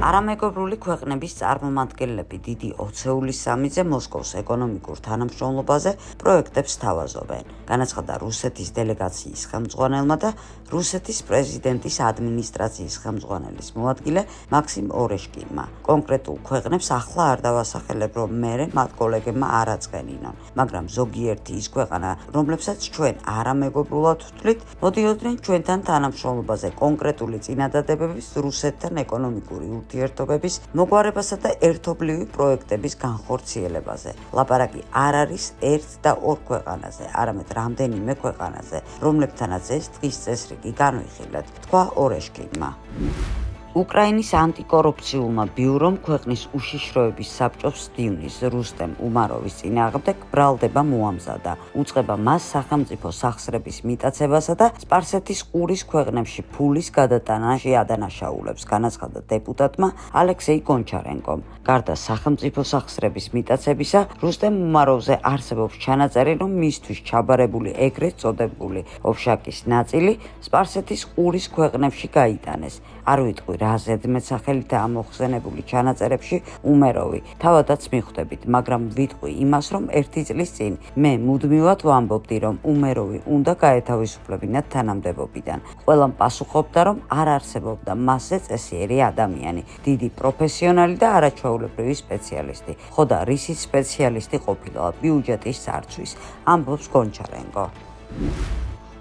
არამეგობრული ქვეყნების წარმომადგენლები დიდი ოცეულის სამიზე მოსკოვის ეკონომიკურ თანამშრომლობაზე პროექტებს თავაზობენ. განაცხადა რუსეთის დელეგაციის ხელმძღვანელმა და რუსეთის პრეზიდენტის ადმინისტრაციის ხელმძღვანელის მოადგილე მაქსიმ ორეშკინმა. კონკრეტულ ქვეყნებს ახლა არ დავასახელებ, რომ მერე მათ კოლეგებმა არ აწყენინონ, მაგრამ ზოგიერთი ის ქვეყანა, რომლებსაც ჩვენ არამეგობრულად ვთვლით, მოდიოდნენ ჩვენთან თანამშრომლობაზე კონკრეტული წინადადებების რუსეთთან ეკონომიკური ურთიერთობების მოგვარებასა და ერთობლივი პროექტების განხორციელებაზე. ლაპარაკი არ არის ერთ და ორ ქვეყანაზე, არამედ რამდენიმე ქვეყანაზე, რომლებთანაც ეს დღის წესრიგი განვიხილეთ, თქვა ორეშკინმა. უკრაინის ანტიკორუფციულმა ბიურომ ქვეყნის უშიშროების საბჭოს მდივნის რუსტემ უმაროვის წინააღმდეგ ბრალდება მოამზადა. უწყება მას სახელმწიფო სახსრების მიტაცებასა და სპარსეთის ყურის ქვეყნებში ფულის გადატანაში ადანაშაულებს, განაცხადა დეპუტატმა ალექსეი გონჩარენკომ. გარდა სახელმწიფო სახსრების მიტაცებისა, რუსტემ უმაროვზე არსებობს ჩანაწერი, რომ მისთვის ჩაბარებული ეგრეთ წოდებული ოვშაკის ნაწილი სპარსეთის ყურის ქვეყნებში გაიტანეს. არ ვიტყვი რა ზედმეტსახელითაა მოხსენებული ჩანაწერებში უმეროვი, თავადაც მიხვდებით, მაგრამ ვიტყვი იმას, რომ ერთი წლის წინ მე მუდმივად ვამბობდი, რომ უმეროვი უნდა გაეთავისუფლებინათ თანამდებობიდან. ყველამ პასუხობდა, რომ არ არსებობდა მასზე წესიერი ადამიანი, დიდი პროფესიონალი და არაჩვეულებრივი სპეციალისტი. ხო და რისიც სპეციალისტი ყოფილა ბიუჯეტის წარსვის, ამბობს გონჩარენკო.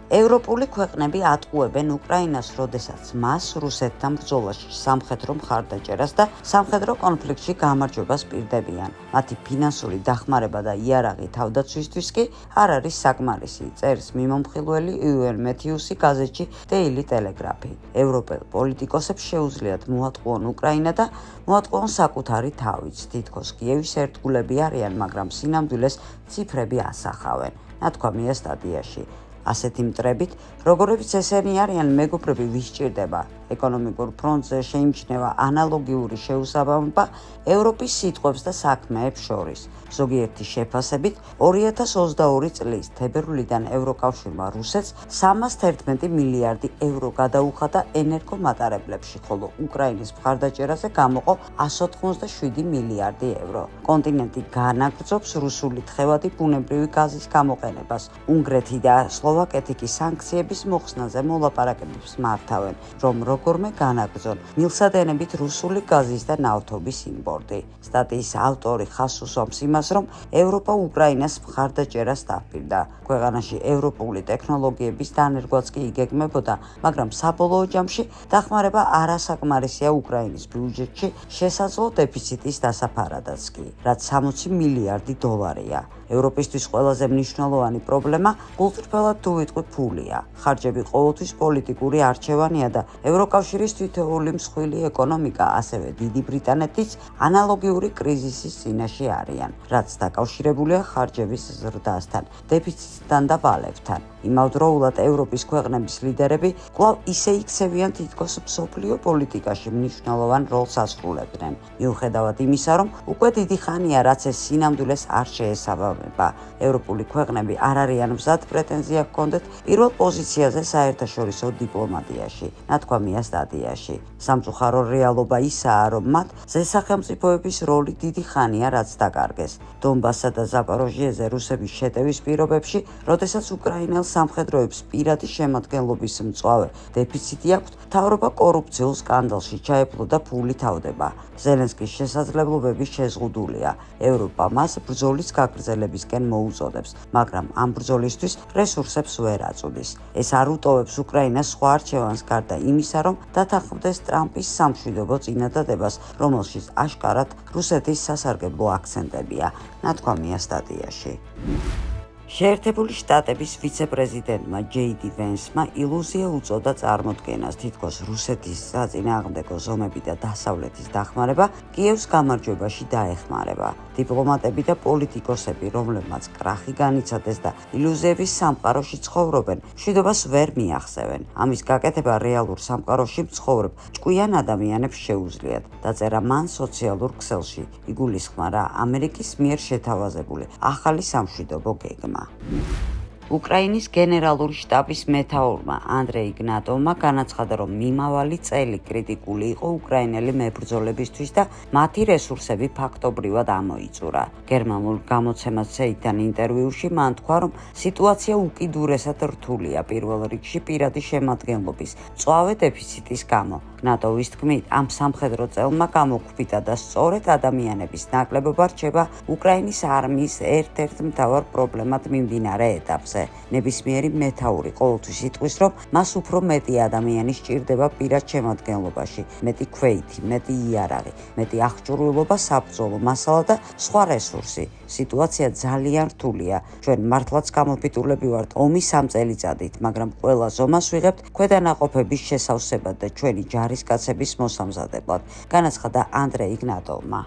ევროპული ქვეყნები ატყუებენ უკრაინას, როდესაც მას რუსეთთან ბრძოლაში სამხედრო მხარდაჭერას და სამხედრო კონფლიქტში გამარჯვებას პირდებიან. მათი ფინანსური დახმარება და იარაღი თავდაცვისთვის კი არ არის საკმარისი, წერს მიმომხილველი იუენ მეთიუსი გაზეთში Daily Telegraph. ევროპელ პოლიტიკოსებს შეუძლიათ მოატყუონ უკრაინა და მოატყუონ საკუთარი თავიც. თითქოს კიევის ერთგულები არიან, მაგრამ სინამდვილეს ციფრები ასახავენ, ნათქვამია სტატიაში. ასეთი მტრებით, როგორებიც ესენი არიან მეგობრები ვის სჭირდება. ეკონომიკურ ფრონტზე შეიმჩნევა ანალოგიური შეუსაბამობა ევროპის სიტყვებს და საქმეებს შორის. ზოგიერთი შეფასებით 2022 წლის თებერვლიდან ევროკავშირმა რუსეთს 311 მილიარდი ევრო გადაუხადა ენერგომატარებლებში, ხოლო უკრაინის მხარდაჭერაზე გამოყო 187 მილიარდი ევრო. კონტინენტი განაგრძობს რუსული თხევადი ბუნებრივი გაზის გამოყენებას. უნგრეთი და სლოვაკეთი კი სანქციების მოხსნაზე მოლაპარაკებებს მართავენ, რომ როგორმე განაგრძონ მილსადენებით რუსული გაზის და ნავთობის იმპორტი. სტატიის ავტორი ხაზს უსვამს იმას, რომ ევროპა უკრაინას მხარდაჭერას დაპირდა. ქვეყანაში ევროპული ტექნოლოგიების დანერგვაც კი იგეგმებოდა, მაგრამ საბოლოო ჯამში დახმარება არასაკმარისია უკრაინის ბიუჯეტში შესაძლო დეფიციტის დასაფარადაც კი, რაც 60 მილიარდი დოლარია. ევროპისთვის ყველაზე მნიშვნელოვანი პრობლემა გულწრფელად თუ ვიტყვი ფულია. ხარჯები ყოველთვის პოლიტიკური არჩევანია და ევროკავშირის თითოეული მსხვილი ეკონომიკა, ასევე დიდი ბრიტანეთის ანალოგიური კრიზისის წინაშე არიან, რაც დაკავშირებულია ხარჯების ზრდასთან, დეფიციტთან და ვალებთან. იმავდროულად ევროპის ქვეყნების ლიდერები კვლავ ისე იქცევიან თითქოს მსოფლიო პოლიტიკაში მნიშვნელოვან როლს ასრულებდნენ. მიუხედავად იმისა, რომ უკვე დიდი ხანია, რაც ეს სინამდვილეს არ შეესაბამება. ევროპული ქვეყნები არ არიან მზად პრეტენზია ჰქონდეთ პირველ პოზიციაზე საერთაშორისო დიპლომატიაში, ნათქვამია სტატიაში. სამწუხარო რეალობა ისაა, რომ მათ ზესახელმწიფოების როლი დიდი ხანია რაც დაკარგეს. დონბასსა და ზაპოროჟიეზე რუსების შეტევის პირობებში, როდესაც უკრაინელ სამხედროებს პირადი შემადგენლობის მწვავე დეფიციტი აქვთ, მთავრობა კორუფციულ სკანდალში ჩაეფლო და ფული თავდება. ზელენსკის შესაძლებლობები შეზღუდულია. ევროპა მას ბრძოლის გაგრძელებისკენ მოუწოდებს, მაგრამ ამ ბრძოლისთვის რესურსებს ვერ აწუდის. ეს არ უტოვებს უკრაინას სხვა არჩევანს გარდა იმისა, რომ დათანხმდეს ტრამპის სამშვიდობო წინადადებას, რომელშიც აშკარად რუსეთის სასარგებლო აქცენტებია, ნათქვამია სტატიაში. შეერთებული შტატების ვიცე-პრეზიდენტმა ჯეი-დი ვენსმა ილუზია უწოდა წარმოდგენას, თითქოს რუსეთის საწინააღმდეგო ზომები და დასავლეთის დახმარება კიევს გამარჯვებაში დაეხმარება. დიპლომატები და პოლიტიკოსები, რომლებმაც კრახი განიცადეს და ილუზიების სამყაროში ცხოვრობენ, მშვიდობას ვერ მიახსევენ. ამის გაკეთება რეალურ სამყაროში მცხოვრებ ჭკვიან ადამიანებს შეუძლიათ, დაწერა მან სოციალურ ქსელში. იგულისხმა რა ამერიკის მიერ შეთავაზებული ახალი სამშვიდობო გეგმა. უკრაინის გენერალური შტაბის მეთაურმა ანდრეი იგნატოვმა განაცხადა, რომ მიმავალი წელი კრიტიკული იყო უკრაინელი მებრძოლებისთვის და მათი რესურსები ფაქტობრივად ამოიწურა. გერმანულ გამოცემას CEITAN ინტერვიუში მან თქვა, რომ სიტუაცია უკიდურესად რთულია პირველ რიგში პირადი შემადგენლობის მწვავე დეფიციტის გამო. იგნატოვის თქმით, ამ სამხედრო წელმა გამოგვხვდა და სწორედ ადამიანების ნაკლებობა რჩება უკრაინის არმიის ერთ-ერთ მთავარ პრობლემად მიმდინარე ეტაპზე. ნებისმიერი მეთაური ყოველთვის იტყვის, რომ მას უფრო მეტი ადამიანი სჭირდება პირად შემადგენლობაში, მეტი ქვეითი, მეტი იარაღი, მეტი აღჭურვილობა საბრძოლო მასალა და სხვა რესურსი. სიტუაცია ძალიან რთულია. ჩვენ მართლაც გამოფიტულები ვართ ომის 3 წელიწადით, მაგრამ ყველა ზომას ვიღებთ ქვედანაყოფების შესავსებად და ჩვენი ჯარისკაცების მოსამზადებლად, განაცხადა ანდრეი იგნატოვმა.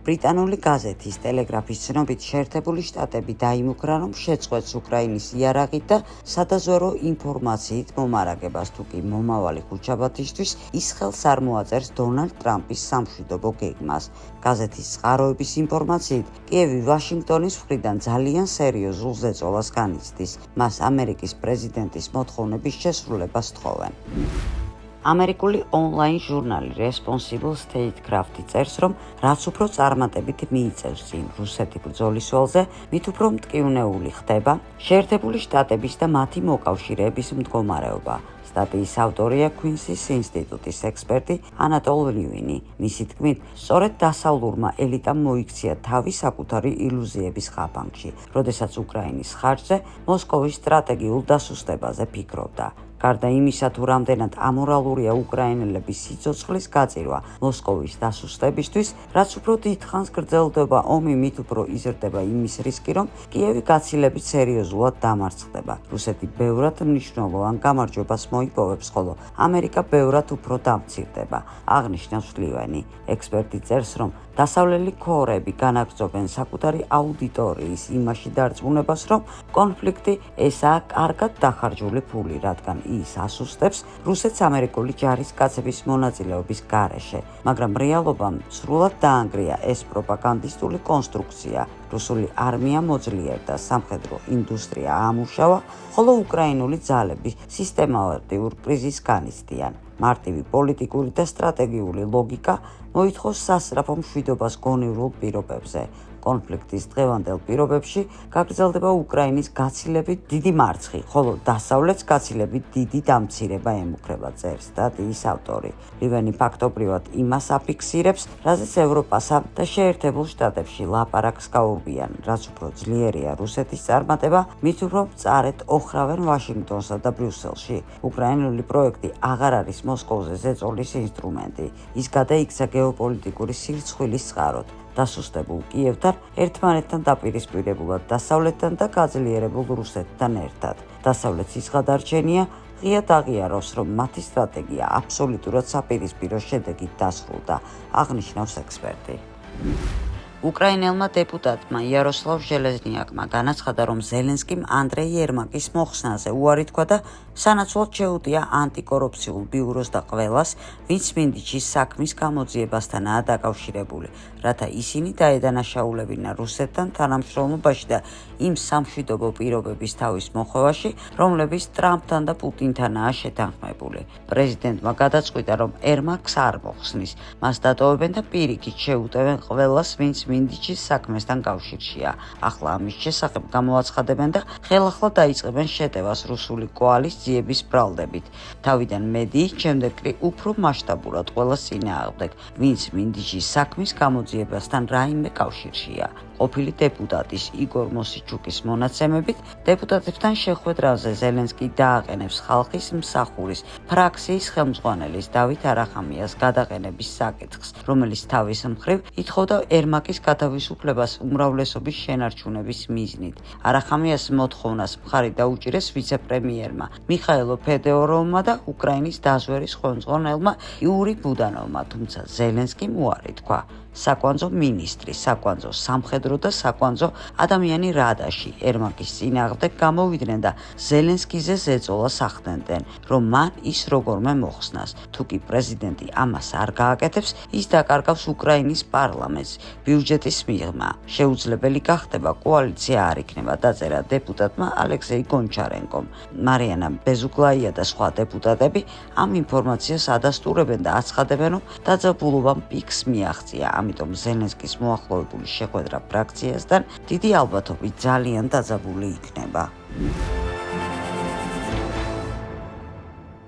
ბრიტანული გაზეთის ტელეგრაფის ცნობით, შეერთებული შტატები დაიმუქრა, რომ შეწყვეტს უკრაინის იარაღით და სადაზვერო ინფორმაციით მომარაგებას, თუკი მომავალი ქუჩაბათისთვის ის ხელს არ მოაწერს დონალდ ტრამპის სამშვიდობო გეგმას. გაზეთის წყაროების ინფორმაციით, კიევი ვაშინგტონის მხრიდან ძალიან სერიოზულ ზეწოლას განიცდის. მას ამერიკის პრეზიდენტის მოთხოვნების შესრულებას თხოვენ. ამერიკული ონლაინ ჟურნალი Responsible Statecraft წერს, რომ რაც უფრო წარმატებით მიიწევს წინ რუსეთი ბრძოლის ველზე, მით უფრო მტკივნეული ხდება შეერთებული შტატების და მათი მოკავშირეების მდგომარეობა. სტატიის ავტორია Quincy ინსტიტუტის ექსპერტი ანატოლ ლივინი. მისი თქმით, სწორედ დასავლურმა ელიტამ მოიქცია თავი საკუთარი ილუზიების ხაფანგში, როდესაც უკრაინის ხარჯზე მოსკოვის სტრატეგიულ დასუსტებაზე ფიქრობდა. გარდა იმისა, თუ რამდენად ამორალურია უკრაინელების სიცოცხლის გაწირვა მოსკოვის დასუსტებისთვის, რაც უფრო დიდხანს გრძელდება ომი, მით უფრო იზრდება იმის რისკი, რომ კიევი გაცილებით სერიოზულად დამარცხდება. რუსეთი ბევრად მნიშვნელოვან გამარჯვებას მოიპოვებს, ხოლო ამერიკა ბევრად უფრო დამცირდება, აღნიშნავს ლივენი. ექსპერტი წერს, რომ დასავლელი ქორები განაგრძობენ საკუთარი აუდიტორიის იმაში დარწმუნებას, რომ კონფლიქტი ესაა კარგად დახარჯული ფული, რადგან ის ასუსტებს რუსეთს ამერიკული ჯარისკაცების მონაწილეობის გარეშე, მაგრამ რეალობამ სრულად დაანგრია ეს პროპაგანდისტული კონსტრუქცია. რუსული არმია მოძლიერდა, სამხედრო ინდუსტრია ამუშავა, ხოლო უკრაინული ძალები სისტემატიურ კრიზისს განიცდიან. მარტივი პოლიტიკური და სტრატეგიული ლოგიკა მოითხოვს სასწრაფო მშვიდობას გონივრულ პირობებზე. კონფლიქტის დღევანდელ პირობებში გაგრძელდება უკრაინის გაცილებით დიდი მარცხი, ხოლო დასავლეთს გაცილებით დიდი დამცირება ემუქრება, წერს სტატიის ავტორი. ლივენი ფაქტობრივად იმას აფიქსირებს, რაზეც ევროპასა და შეერთებულ შტატებში ლაპარაკს გაურბიან, რაც უფრო ძლიერია რუსეთის წარმატება, მით უფრო მწარედ ოხრავენ ვაშინგტონსა და ბრიუსელში. უკრაინული პროექტი აღარ არის მოსკოვზე ზეწოლის ინსტრუმენტი. ის გადაიქცა გეოპოლიტიკური სირცხვილის წყაროდ. დასუსტებულ კიევთან ერთმანეთთან დაპირისპირებულად დასავლეთთან და გაძლიერებულ რუსეთთან ერთად. დასავლეთს ის გადარჩენია, ღიად აღიაროს, რომ მათი სტრატეგია აბსოლუტურად საპირისპირო შედეგით დასრულდა, აღნიშნავს ექსპერტი. უკრაინელმა დეპუტატმა იაროსლავ ჟელეზნიაკმა განაცხადა, რომ ზელენსკიმ ანდრეი ერმაკის მოხსნაზე უარი თქვა და სანაცვლოდ შეუტია ანტიკორუფციულ ბიუროს და ყველას, ვინც მინდიჩის საქმის გამოძიებასთანაა დაკავშირებული, რათა ისინი დაედანაშაულებინა რუსეთთან თანამშრომლობაში და იმ სამშვიდობო პირობების თავის მოხვევაში, რომლებიც ტრამპთან და პუტინთანაა შეთანხმებული. პრეზიდენტმა გადაწყვიტა, რომ ერმაკს არ მოხსნის, მას დატოვებენ და პირიქით შეუტევენ ყველას, ვინც მინდიჩის საქმესთან კავშირშია. ახლა ამის შესახებ გამოაცხადებენ და ხელახლა დაიწყებენ შეტევას რუსული კოალიციების ბრალდებით. თავიდან მედიის, შემდეგ კი უფრო მასშტაბურად ყველას წინააღმდეგ, ვინც მინდიჩის საქმის გამოძიებასთან რაიმე კავშირშია. ყოფილი დეპუტატის იგორ მოსიჩუკის მონაცემებით, დეპუტატებთან შეხვედრაზე ზელენსკი დააყენებს ხალხის მსახურის ფრაქციის ხელმძღვანელის დავით არახამიას გადაყენების საკითხს, რომელიც თავის მხრივ ითხოვდა ერმაკის გათავისუფლებას უმრავლესობის შენარჩუნების მიზნით. არახამიას მოთხოვნას მხარი დაუჭირეს ვიცე-პრემიერმა მიხაილო ფედოროვმა და უკრაინის დაზვერის ხელმძღვანელმა იური ბუდანოვმა, თუმცა ზელენსკიმ უარი თქვა. საკვანძო მინისტრი, საკვანძო სამხედრო და საკვანძო ადამიანი რადაში ერმაკის წინააღმდეგ გამოვიდნენ და ზელენსკიზე ზეწოლას ახდენდნენ, რომ მან ის როგორმე მოხსნას. თუ კი პრეზიდენტი ამას არ გააკეთებს, ის დაკარგავს უკრაინის პარლამენტს ბიუჯეტის მიღმა. შეუძლებელი გახდება კოალიცია არ იქნება, დაწერა დეპუტატმა ალექსეი გონჩარენკომ. მარიანა ბეზუგლაია და სხვა დეპუტატები ამ ინფორმაციას ადასტურებენ და აცხადებენ, რომ დაძაბულობამ პიკს მიაღწია, ამიტომ ზელენსკის მოახლოებული შეხვედრა ფრაქციასთან დიდი ალბათობით ძალიან დაძაბული იქნება.